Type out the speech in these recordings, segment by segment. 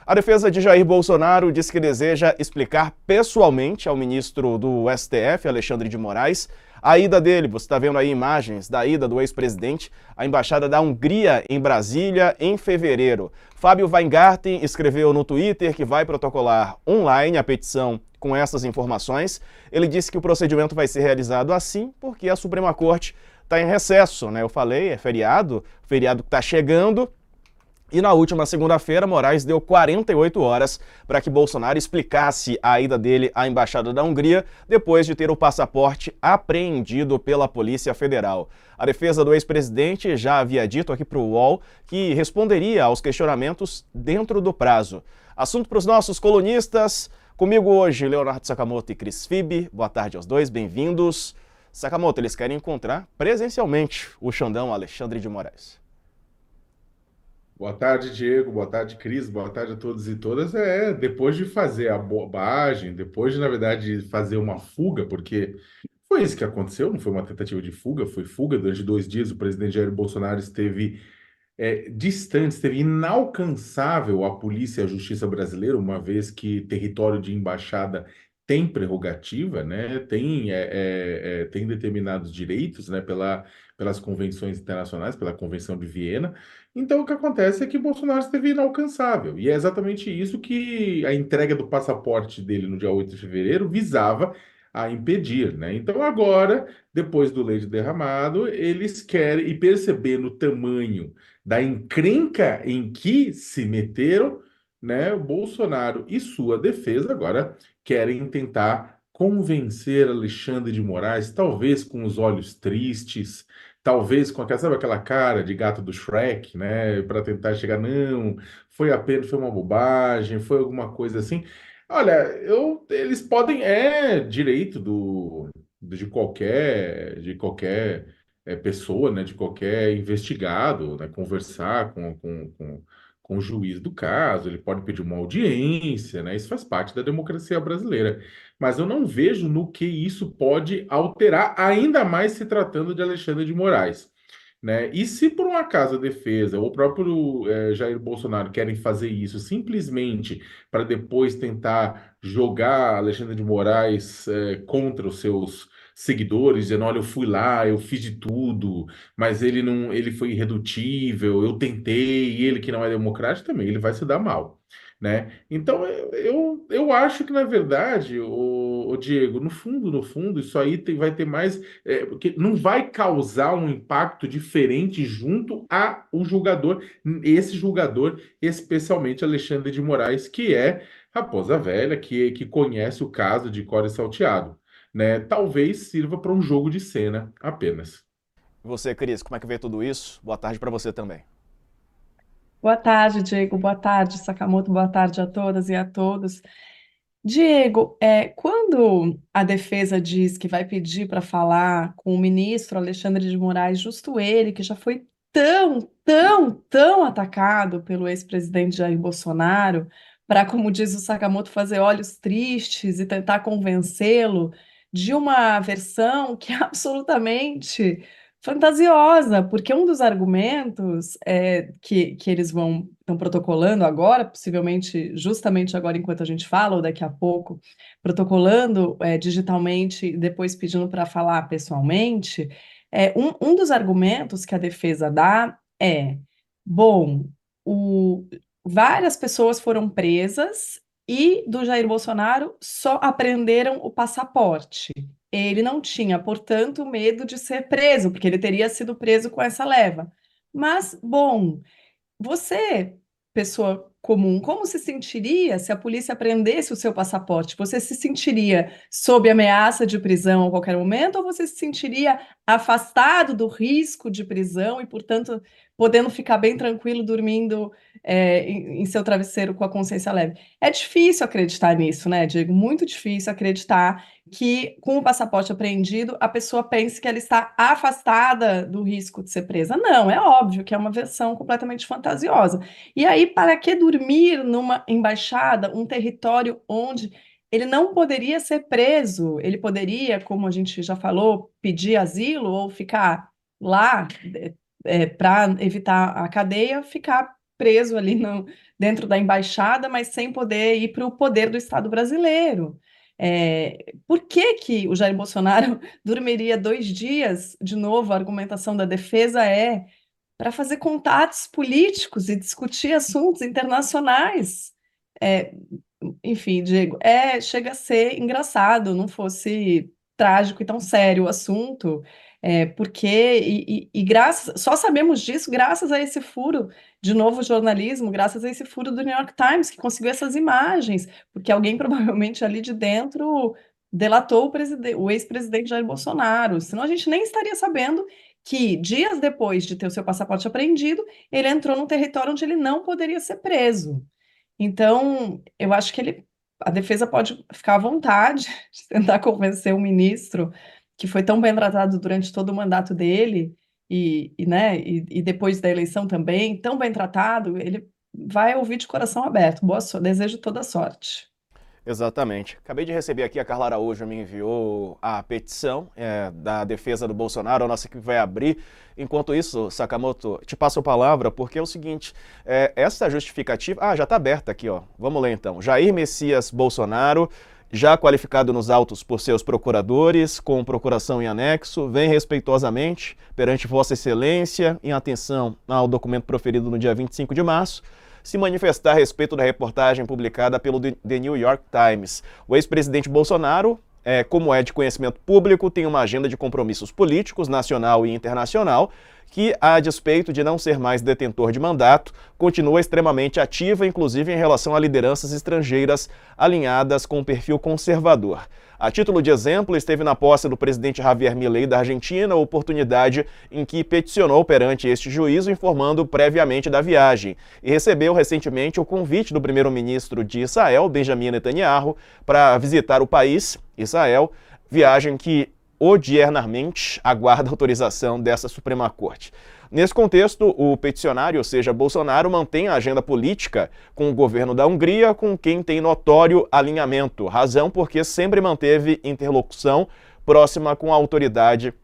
A defesa de Jair Bolsonaro diz que deseja explicar pessoalmente ao ministro do STF, Alexandre de Moraes, a ida dele. Você está vendo aí imagens da ida do ex-presidente à Embaixada da Hungria em Brasília em fevereiro. Fábio Weingarten escreveu no Twitter que vai protocolar online a petição com essas informações. Ele disse que o procedimento vai ser realizado assim porque a Suprema Corte está em recesso, né? Eu falei, é feriado que está chegando. E na última segunda-feira, Moraes deu 48 horas para que Bolsonaro explicasse a ida dele à Embaixada da Hungria, depois de ter o passaporte apreendido pela Polícia Federal. A defesa do ex-presidente já havia dito aqui para o UOL que responderia aos questionamentos dentro do prazo. Assunto para os nossos colunistas. Comigo hoje, Leonardo Sakamoto e Cris Fibe. Boa tarde aos dois, bem-vindos. Sakamoto, eles querem encontrar presencialmente o Xandão Alexandre de Moraes. Boa tarde, Diego. Boa tarde, Cris. Boa tarde a todos e todas. Depois de fazer a bobagem, depois de, na verdade, fazer uma fuga, porque foi isso que aconteceu, não foi uma tentativa de fuga, foi fuga. Durante 2 dias, o presidente Jair Bolsonaro esteve distante, esteve inalcançável à polícia e à justiça brasileira, uma vez que território de embaixada tem prerrogativa, né? Tem determinados direitos, né? Pelas convenções internacionais, pela Convenção de Viena. Então, o que acontece é que Bolsonaro esteve inalcançável. E é exatamente isso que a entrega do passaporte dele no dia 8 de fevereiro visava a impedir, né? Então, agora, depois do leite derramado, eles querem, e percebendo o tamanho da encrenca em que se meteram, né? O Bolsonaro e sua defesa agora querem tentar convencer Alexandre de Moraes, talvez com os olhos tristes, talvez com aquela, sabe aquela cara de gato do Shrek, né? Para tentar chegar, não, foi apenas, foi uma bobagem, foi alguma coisa assim. Olha, eles podem, é direito de qualquer pessoa, né, de qualquer investigado, né, conversar com o juiz do caso, ele pode pedir uma audiência, né, isso faz parte da democracia brasileira. Mas eu não vejo no que isso pode alterar, ainda mais se tratando de Alexandre de Moraes. Né? E se por um acaso a defesa ou o próprio Jair Bolsonaro querem fazer isso simplesmente para depois tentar jogar Alexandre de Moraes contra os seus seguidores, dizendo, olha, eu fui lá, eu fiz de tudo, mas ele não, ele foi irredutível, eu tentei, e ele que não é democrático também, ele vai se dar mal. Né? Então, eu acho que, na verdade, o Diego, no fundo, isso aí vai ter mais porque não vai causar um impacto diferente junto a o julgador, esse julgador, especialmente Alexandre de Moraes, que é raposa velha, que conhece o caso de Core Salteado, né? Talvez sirva para um jogo de cena apenas. E você, Cris, como é que vê tudo isso? Boa tarde para você também. Boa tarde, Diego. Boa tarde, Sakamoto. Boa tarde a todas e a todos. Diego, quando a defesa diz que vai pedir para falar com o ministro Alexandre de Moraes, justo ele, que já foi tão, tão, tão atacado pelo ex-presidente Jair Bolsonaro, para, como diz o Sakamoto, fazer olhos tristes e tentar convencê-lo de uma versão que é absolutamente fantasiosa, porque um dos argumentos que eles estão protocolando agora, possivelmente justamente agora enquanto a gente fala, ou daqui a pouco, protocolando digitalmente e depois pedindo para falar pessoalmente, um dos argumentos que a defesa dá bom, o, várias pessoas foram presas e do Jair Bolsonaro só apreenderam o passaporte. Ele não tinha, portanto, medo de ser preso, porque ele teria sido preso com essa leva. Mas, bom, você, pessoa comum, como se sentiria se a polícia apreendesse o seu passaporte? Você se sentiria sob ameaça de prisão a qualquer momento, ou você se sentiria afastado do risco de prisão e, portanto, podendo ficar bem tranquilo dormindo em seu travesseiro com a consciência leve? É difícil acreditar nisso, né, Diego? Muito difícil acreditar que, com o passaporte apreendido, a pessoa pense que ela está afastada do risco de ser presa. Não, é óbvio que é uma versão completamente fantasiosa. E aí, para que dormir numa embaixada, um território onde ele não poderia ser preso? Ele poderia, como a gente já falou, pedir asilo ou ficar lá para evitar a cadeia, ficar preso ali dentro da embaixada, mas sem poder ir para o poder do Estado brasileiro. Por que o Jair Bolsonaro dormiria 2 dias? De novo, a argumentação da defesa é para fazer contatos políticos e discutir assuntos internacionais. É, Enfim, Diego, chega a ser engraçado, não fosse trágico e tão sério o assunto, só sabemos disso graças a esse furo, de novo jornalismo, graças a esse furo do New York Times, que conseguiu essas imagens, porque alguém provavelmente ali de dentro delatou o ex-presidente Jair Bolsonaro, senão a gente nem estaria sabendo que dias depois de ter o seu passaporte apreendido, ele entrou num território onde ele não poderia ser preso. Então, eu acho que a defesa pode ficar à vontade de tentar convencer o ministro, que foi tão bem tratado durante todo o mandato dele, né, e depois da eleição também, tão bem tratado, ele vai ouvir de coração aberto. Desejo toda sorte. Exatamente. Acabei de receber aqui, a Carla Araújo me enviou a petição da defesa do Bolsonaro, a nossa equipe vai abrir. Enquanto isso, Sakamoto, te passo a palavra, porque é o seguinte, essa justificativa... já está aberta aqui, ó. Vamos ler então. Jair Messias Bolsonaro, já qualificado nos autos por seus procuradores, com procuração em anexo, vem respeitosamente perante Vossa Excelência, em atenção ao documento proferido no dia 25 de março, se manifestar a respeito da reportagem publicada pelo The New York Times. O ex-presidente Bolsonaro, como é de conhecimento público, tem uma agenda de compromissos políticos, nacional e internacional, que, a despeito de não ser mais detentor de mandato, continua extremamente ativa, inclusive em relação a lideranças estrangeiras alinhadas com o perfil conservador. A título de exemplo, esteve na posse do presidente Javier Milei da Argentina, oportunidade em que peticionou perante este juízo, informando previamente da viagem, e recebeu recentemente o convite do primeiro-ministro de Israel, Benjamin Netanyahu, para visitar o país, Israel, viagem que odiernamente aguarda autorização dessa Suprema Corte. Nesse contexto, o peticionário, ou seja, Bolsonaro, mantém a agenda política com o governo da Hungria, com quem tem notório alinhamento, razão porque sempre manteve interlocução próxima com a autoridade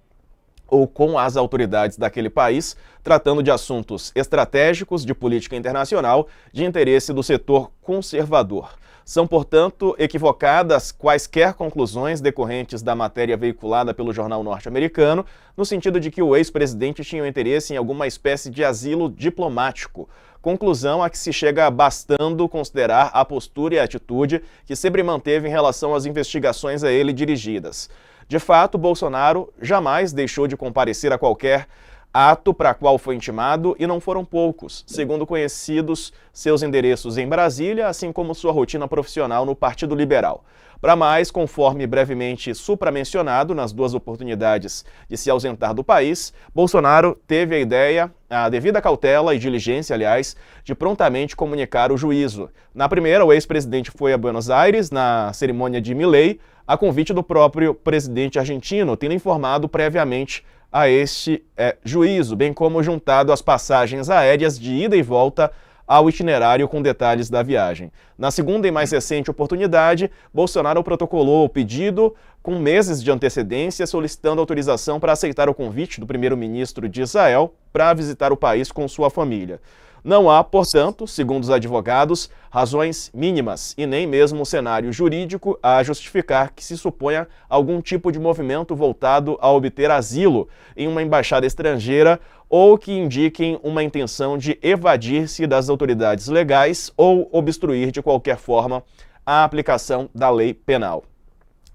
ou com as autoridades daquele país, tratando de assuntos estratégicos de política internacional de interesse do setor conservador. São, portanto, equivocadas quaisquer conclusões decorrentes da matéria veiculada pelo jornal norte-americano, no sentido de que o ex-presidente tinha um interesse em alguma espécie de asilo diplomático. Conclusão a que se chega bastando considerar a postura e a atitude que sempre manteve em relação às investigações a ele dirigidas. De fato, Bolsonaro jamais deixou de comparecer a qualquer ato para qual foi intimado, e não foram poucos, segundo conhecidos seus endereços em Brasília, assim como sua rotina profissional no Partido Liberal. Para mais, conforme brevemente supramencionado nas duas oportunidades de se ausentar do país, Bolsonaro teve a ideia, a devida cautela e diligência, aliás, de prontamente comunicar o juízo. Na primeira, o ex-presidente foi a Buenos Aires, na cerimônia de Milei, a convite do próprio presidente argentino, tendo informado previamente a este juízo, bem como juntado as passagens aéreas de ida e volta ao itinerário com detalhes da viagem. Na segunda e mais recente oportunidade, Bolsonaro protocolou o pedido com meses de antecedência, solicitando autorização para aceitar o convite do primeiro-ministro de Israel para visitar o país com sua família. Não há, portanto, segundo os advogados, razões mínimas e nem mesmo um cenário jurídico a justificar que se suponha algum tipo de movimento voltado a obter asilo em uma embaixada estrangeira ou que indiquem uma intenção de evadir-se das autoridades legais ou obstruir de qualquer forma a aplicação da lei penal.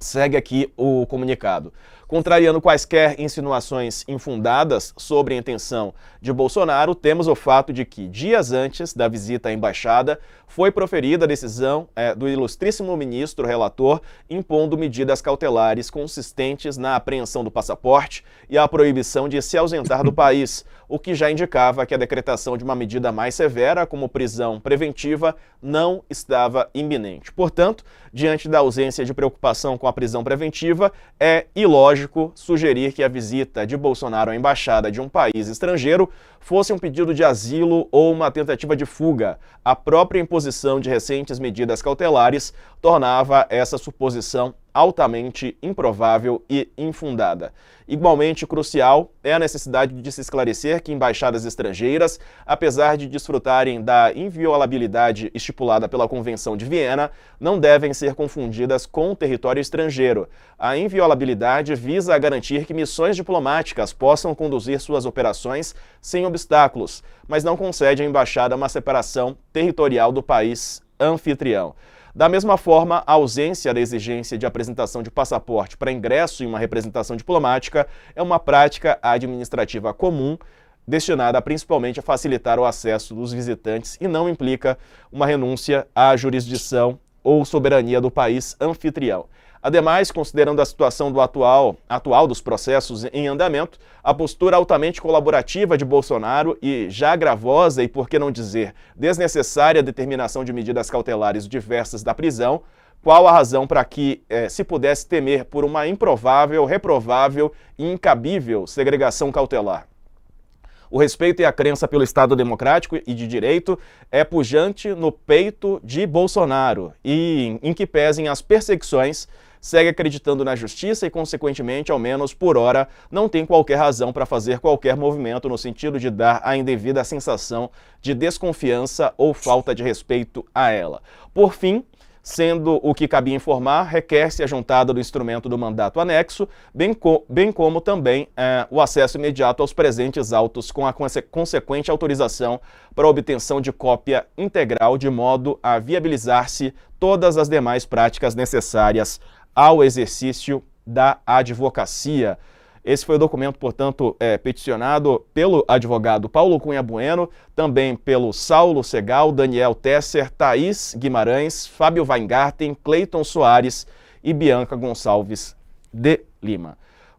Segue aqui o comunicado. Contrariando quaisquer insinuações infundadas sobre a intenção de Bolsonaro, temos o fato de que, dias antes da visita à embaixada, foi proferida a decisão do ilustríssimo ministro relator impondo medidas cautelares consistentes na apreensão do passaporte e a proibição de se ausentar do país, o que já indicava que a decretação de uma medida mais severa, como prisão preventiva, não estava iminente. Portanto, diante da ausência de preocupação com a prisão preventiva, é ilógico sugerir que a visita de Bolsonaro à embaixada de um país estrangeiro fosse um pedido de asilo ou uma tentativa de fuga. A própria imposição de recentes medidas cautelares tornava essa suposição altamente improvável e infundada. Igualmente crucial é a necessidade de se esclarecer que embaixadas estrangeiras, apesar de desfrutarem da inviolabilidade estipulada pela Convenção de Viena, não devem ser confundidas com o território estrangeiro. A inviolabilidade visa a garantir que missões diplomáticas possam conduzir suas operações sem obstáculos, mas não concede à embaixada uma separação territorial do país anfitrião. Da mesma forma, a ausência da exigência de apresentação de passaporte para ingresso em uma representação diplomática é uma prática administrativa comum, destinada principalmente a facilitar o acesso dos visitantes e não implica uma renúncia à jurisdição ou soberania do país anfitrião. Ademais, considerando a situação atual dos processos em andamento, a postura altamente colaborativa de Bolsonaro e já gravosa e, por que não dizer, desnecessária determinação de medidas cautelares diversas da prisão, qual a razão para que se pudesse temer por uma improvável, reprovável e incabível segregação cautelar? O respeito e a crença pelo Estado democrático e de direito é pujante no peito de Bolsonaro e, em que pesem as perseguições, segue acreditando na justiça e, consequentemente, ao menos por hora, não tem qualquer razão para fazer qualquer movimento no sentido de dar a indevida sensação de desconfiança ou falta de respeito a ela. Por fim, sendo o que cabia informar, requer-se a juntada do instrumento do mandato anexo, bem como também o acesso imediato aos presentes autos com a consequente autorização para a obtenção de cópia integral, de modo a viabilizar-se todas as demais práticas necessárias ao exercício da advocacia. Esse foi o documento, portanto, peticionado pelo advogado Paulo Cunha Bueno, também pelo Saulo Segal, Daniel Tesser, Thaís Guimarães, Fábio Weingarten, Cleiton Soares e Bianca Gonçalves de Lima.